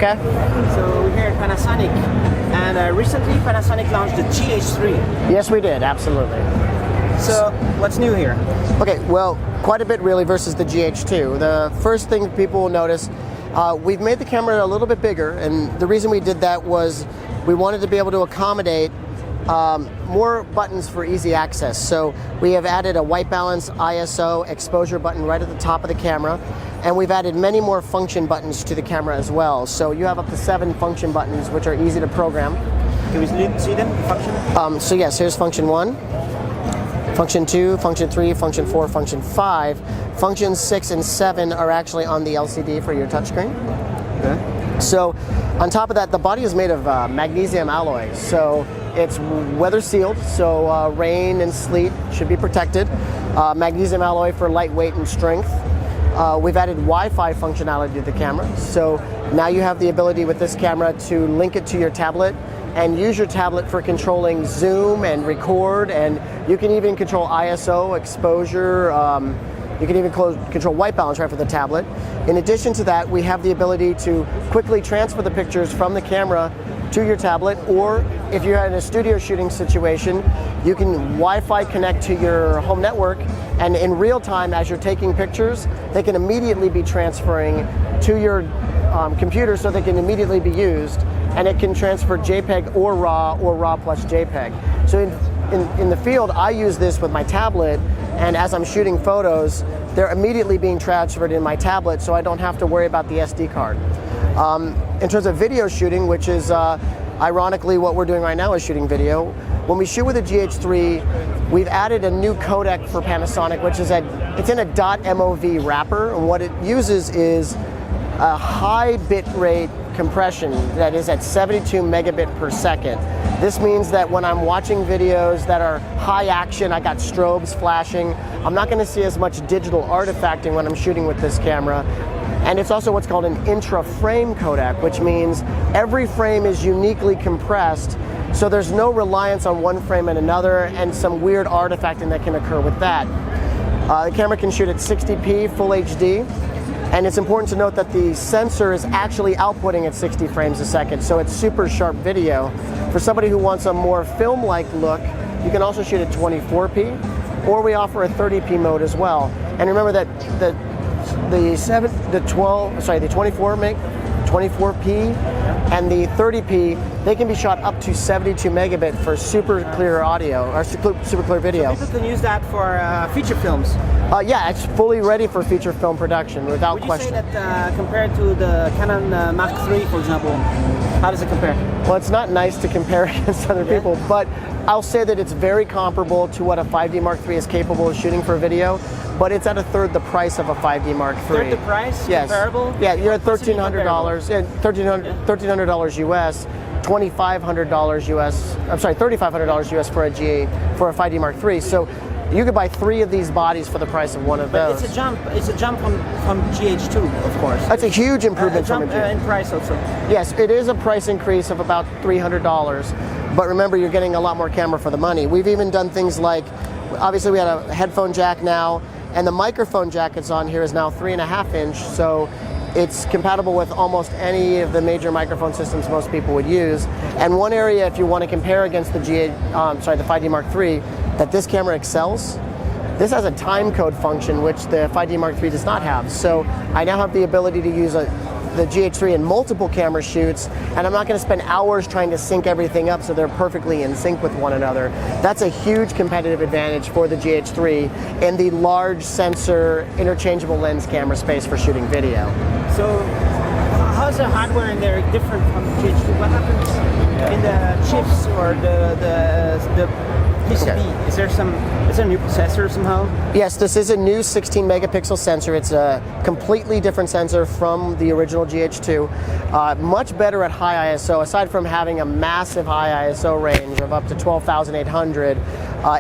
Okay. So we're here at Panasonic, and recently Panasonic launched the GH3. Yes, we did, absolutely. So what's new here? Okay, well, quite a bit really versus the GH2. The first thing people will notice, we've made the camera a little bit bigger, and the reason we did that was we wanted to be able to accommodate more buttons for easy access. So we have added a white balance, ISO, exposure button right at the top of the camera, and we've added many more function buttons to the camera as well. So you have up to 7 function buttons, which are easy to program. Can we see them, the function? So yes, here's function 1, function 2, function 3, function 4, function 5. Functions 6 and 7 are actually on the LCD for your touchscreen. Okay. So on top of that, the body is made of magnesium alloy. So it's weather sealed, so rain and sleet should be protected. Magnesium alloy for lightweight and strength. We've added Wi-Fi functionality to the camera. So now you have the ability with this camera to link it to your tablet and use your tablet for controlling zoom and record, and you can even control ISO, exposure, you can even control white balance right for the tablet. In addition to that, we have the ability to quickly transfer the pictures from the camera to your tablet, or if you're in a studio shooting situation, you can Wi-Fi connect to your home network, and in real time as you're taking pictures, they can immediately be transferring to your computer so they can immediately be used, and it can transfer JPEG or RAW plus JPEG. So in the field, I use this with my tablet, and as I'm shooting photos, they're immediately being transferred in my tablet, so I don't have to worry about the SD card. In terms of video shooting, which is ironically what we're doing right now is shooting video, when we shoot with a GH3, we've added a new codec for Panasonic, which is it's in a .mov wrapper, and what it uses is a high bit rate compression that is at 72 megabit per second. This means that when I'm watching videos that are high action, I got strobes flashing, I'm not going to see as much digital artifacting when I'm shooting with this camera. And it's also what's called an intra-frame codec, which means every frame is uniquely compressed, so there's no reliance on one frame and another, and some weird artifacting that can occur with that. The camera can shoot at 60p full HD, and it's important to note that the sensor is actually outputting at 60 frames a second, so it's super sharp video. For somebody who wants a more film-like look, you can also shoot at 24p, or we offer a 30p mode as well. And remember that the 24p and the 30p, they can be shot up to 72 megabit for super clear audio, or super clear video. So people can use that for feature films? Yeah, it's fully ready for feature film production without question. Would you say that compared to the Canon Mark III, for example, how does it compare? Well, it's not nice to compare against other people, but I'll say that it's very comparable to what a 5D Mark III is capable of shooting for video, but it's at a third the price of a 5D Mark III. Third the price? Yes. Comparable? Yeah, you're at $1,300, $1,300 US, $2,500 US, I'm sorry, $3,500 US for a 5D Mark III. So you could buy 3 of these bodies for the price of one of those. It's a jump from GH2, of course. That's a huge improvement from from a GH2. In price also. Yes, it is a price increase of about $300, but remember, you're getting a lot more camera for the money. We've even done things like, obviously we had a headphone jack now, and the microphone jack that's on here is now 3.5 inch, so it's compatible with almost any of the major microphone systems most people would use. And one area, if you want to compare against the the 5D Mark III, that this camera excels, this has a time code function which the 5D Mark III does not have. So I now have the ability to use the GH3 in multiple camera shoots, and I'm not going to spend hours trying to sync everything up so they're perfectly in sync with one another. That's a huge competitive advantage for the GH3 in the large sensor interchangeable lens camera space for shooting video. So how's the hardware in there different from the GH2? What happens in the chips or the PCB? Okay. Is there a new processor somehow? Yes, this is a new 16 megapixel sensor. It's a completely different sensor from the original GH2. Much better at high ISO. Aside from having a massive high ISO range of up to 12,800,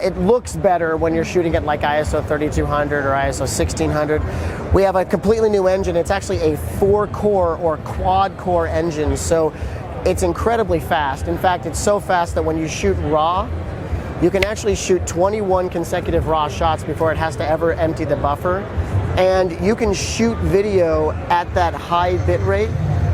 it looks better when you're shooting at like ISO 3200 or ISO 1600. We have a completely new engine. It's actually a 4-core or quad-core engine, so it's incredibly fast. In fact, it's so fast that when you shoot RAW, you can actually shoot 21 consecutive RAW shots before it has to ever empty the buffer. And you can shoot video at that high bit rate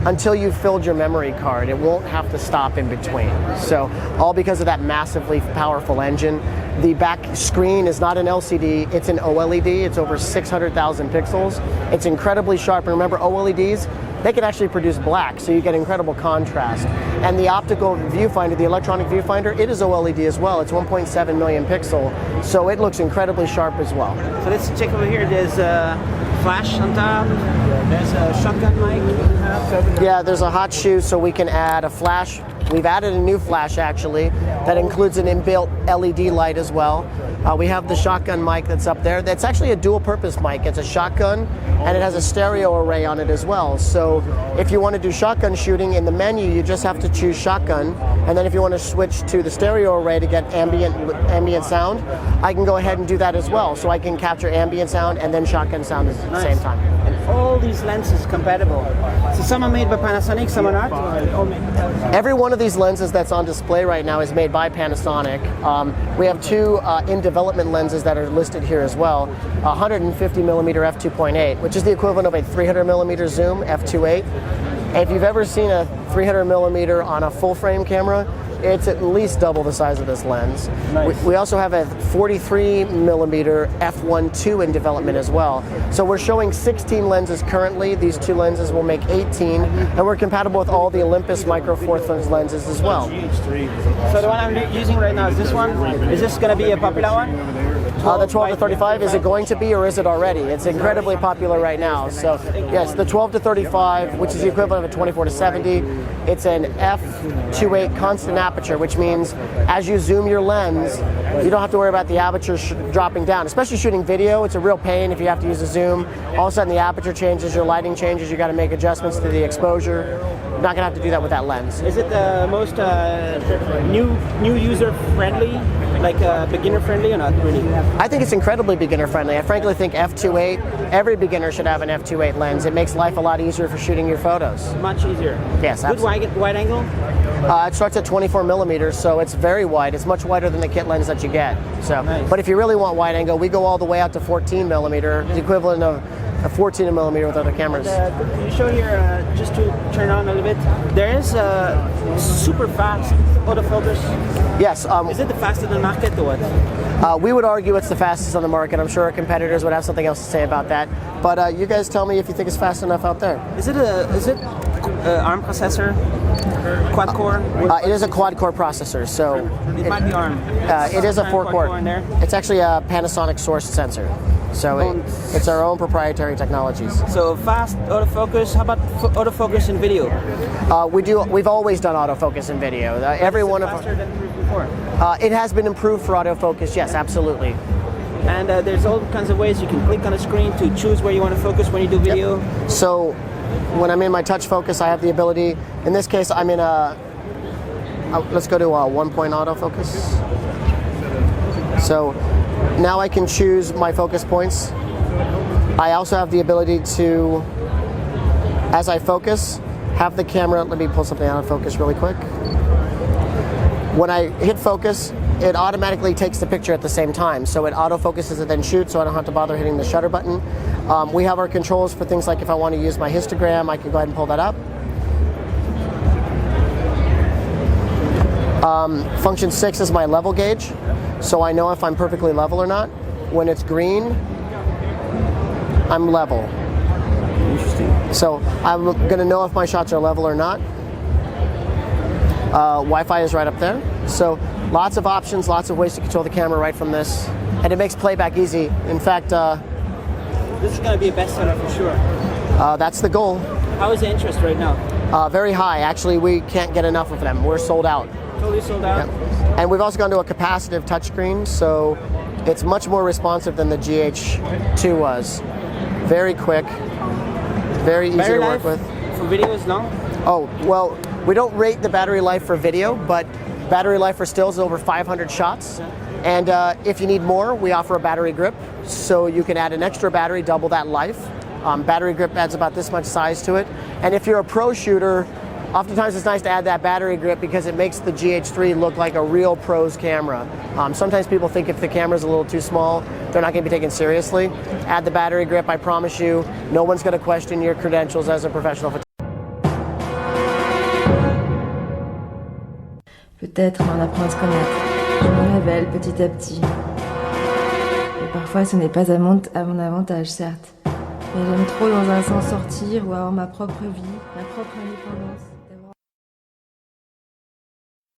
until you've filled your memory card. It won't have to stop in between. So all because of that massively powerful engine. The back screen is not an LCD, it's an OLED. It's over 600,000 pixels. It's incredibly sharp. And remember, OLEDs, they can actually produce black, so you get incredible contrast. And the optical viewfinder, the electronic viewfinder, it is OLED as well. It's 1.7 million pixel, so it looks incredibly sharp as well. So let's check over here. There's a flash on top. There's a shotgun mic. Yeah, there's a hot shoe, so we can add a flash. We've added a new flash actually that includes an inbuilt LED light as well. We have the shotgun mic that's up there. That's actually a dual purpose mic. It's a shotgun and it has a stereo array on it as well. So if you want to do shotgun shooting in the menu, you just have to choose shotgun. And then if you want to switch to the stereo array to get ambient sound, I can go ahead and do that as well. So I can capture ambient sound and then shotgun sound at the same time. And all these lenses compatible. So some are made by Panasonic, some are not? Every one of these lenses that's on display right now is made by Panasonic. We have two in development lenses that are listed here as well. 150 millimeter f2.8, which is the equivalent of a 300 millimeter zoom f2.8. If you've ever seen a 300 millimeter on a full frame camera, it's at least double the size of this lens. Nice. We also have a 43 millimeter f1.2 in development as well. So we're showing 16 lenses currently. These two lenses will make 18, and we're compatible with all the Olympus Micro Four Thirds lenses as well. So the one I'm using right now is this one. Is this going to be a popular one? The 12 to 35, is it going to be or is it already? It's incredibly popular right now. So yes, the 12 to 35, which is the equivalent of a 24 to 70, it's an f2.8 constant aperture, which means as you zoom your lens, you don't have to worry about the aperture dropping down. Especially shooting video, it's a real pain if you have to use a zoom. All of a sudden the aperture changes, your lighting changes, you got to make adjustments to the exposure. You're not going to have to do that with that lens. Is it the most new user friendly, like beginner friendly or not really? I think it's incredibly beginner friendly. I frankly think f2.8, every beginner should have an f2.8 lens. It makes life a lot easier for shooting your photos. Much easier. Yes, absolutely. Good wide angle? It starts at 24 millimeters, so it's very wide. It's much wider than the kit lens that you get. So, nice. But if you really want wide angle, we go all the way out to 14 millimeter, the equivalent of a 14 millimeter with other cameras. You show here, just to turn on a little bit, there is a super fast autofocus. Yes. Is it the fastest in the market or what? We would argue it's the fastest on the market. I'm sure our competitors would have something else to say about that. But you guys tell me if you think it's fast enough out there. Is it ARM processor? Quad core? It is a quad core processor, so it might be ARM. It is a 4-core. In there. It's actually a Panasonic sourced sensor, so it's our own proprietary technologies. So fast autofocus. How about autofocus in video? We've always done autofocus in video. Every one of faster than before. It has been improved for autofocus. Yes, absolutely. And there's all kinds of ways you can click on a screen to choose where you want to focus when you do video. Yep. So when I'm in my touch focus, I have the ability. In this case, I'm in a. Let's go to a 1-point autofocus. So now I can choose my focus points. I also have the ability to, as I focus, have the camera. Let me pull something out of focus really quick. When I hit focus, it automatically takes the picture at the same time. So it autofocuses and then shoots, so I don't have to bother hitting the shutter button. We have our controls for things like if I want to use my histogram, I can go ahead and pull that up. Function 6 is my level gauge, so I know if I'm perfectly level or not. When it's green, I'm level. Interesting. So I'm going to know if my shots are level or not. Wi-Fi is right up there. So lots of options, lots of ways to control the camera right from this. And it makes playback easy. In fact, this is going to be a bestseller for sure. That's the goal. How is the interest right now? Very high. Actually, we can't get enough of them. We're sold out. Totally sold out? Yep. And we've also gone to a capacitive touchscreen, so it's much more responsive than the GH2 was. Very quick, very easy to work with. For videos, no? Oh, well, we don't rate the battery life for video, but battery life for stills is over 500 shots. And if you need more, we offer a battery grip, so you can add an extra battery, double that life. Battery grip adds about this much size to it. And if you're a pro shooter, oftentimes it's nice to add that battery grip because it makes the GH3 look like a real pro's camera. Sometimes people think if the camera's a little too small, they're not going to be taken seriously. Add the battery grip, I promise you, no one's going to question your credentials as a professional photographer. Peut-être, mais on apprend à se connaître. Je me révèle petit à petit. Et parfois, ce n'est pas à mon avantage, certes. Mais j'aime trop dans un sens sortir ou avoir ma propre vie, ma propre indépendance.